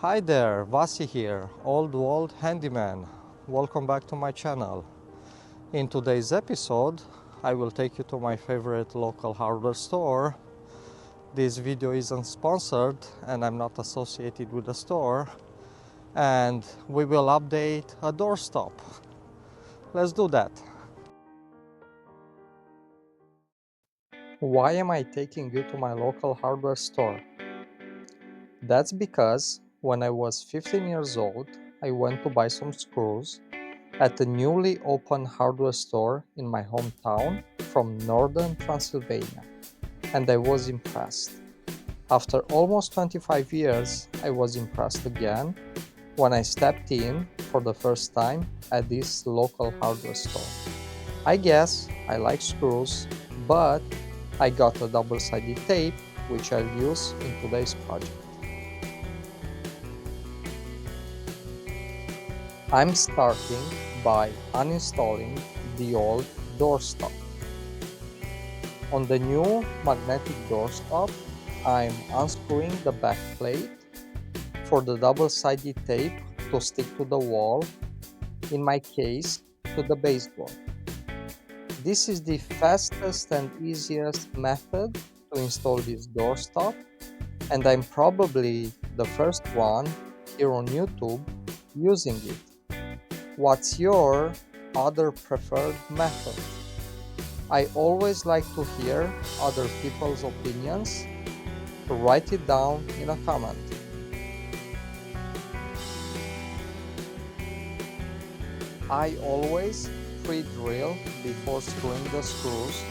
Hi there, Vasi here, Old World Handyman. Welcome back to my channel. In today's episode, I will take you to my favorite local hardware store. This video isn't sponsored and I'm not associated with the store. And we will update a doorstop. Let's do that. Why am I taking you to my local hardware store? That's because when I was 15 years old, I went to buy some screws at a newly opened hardware store in my hometown from northern Transylvania, and I was impressed. After almost 25 years, I was impressed again when I stepped in for the first time at this local hardware store. I guess I like screws, but I got a double-sided tape which I'll use in today's project. I'm starting by uninstalling the old doorstop. On the new magnetic doorstop, I'm unscrewing the back plate for the double-sided tape to stick to the wall, in my case, to the baseboard. This is the fastest and easiest method to install this doorstop, and I'm probably the first one here on YouTube using it. What's your other preferred method? I always like to hear other people's opinions. Write it down in a comment. I always pre-drill before screwing the screws.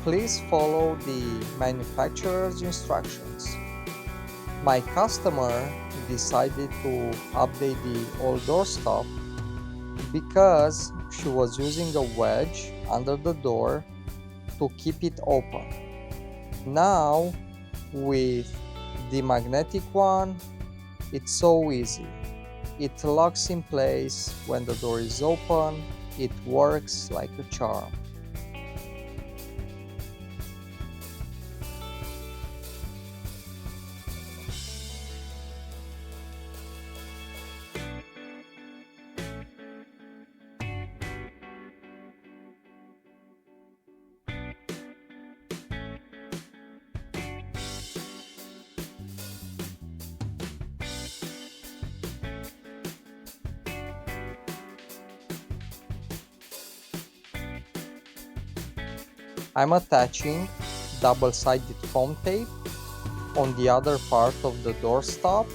Please follow the manufacturer's instructions. My customer decided to update the old doorstop because she was using a wedge under the door to keep it open. Now, with the magnetic one, it's so easy. It locks in place when the door is open. It works like a charm. I'm attaching double-sided foam tape on the other part of the doorstop,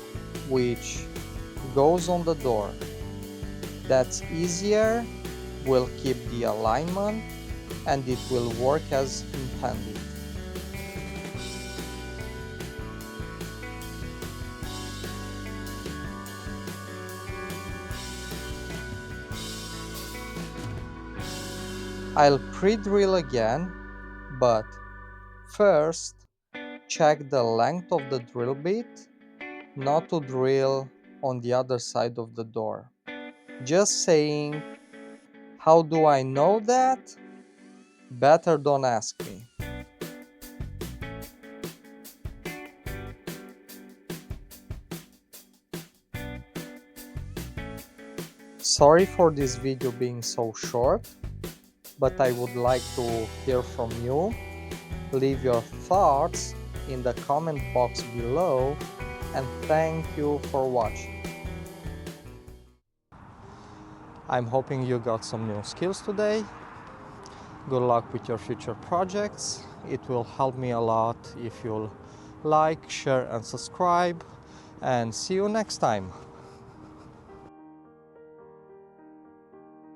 which goes on the door. That's easier, will keep the alignment, and it will work as intended. I'll pre-drill again, but first check the length of the drill bit, not to drill on the other side of the door. Just saying, how do I know that? Better don't ask me. Sorry for this video being so short, but I would like to hear from you. Leave your thoughts in the comment box below, and thank you for watching. I'm hoping you got some new skills today. Good luck with your future projects. It will help me a lot if you'll like, share and subscribe, and see you next time.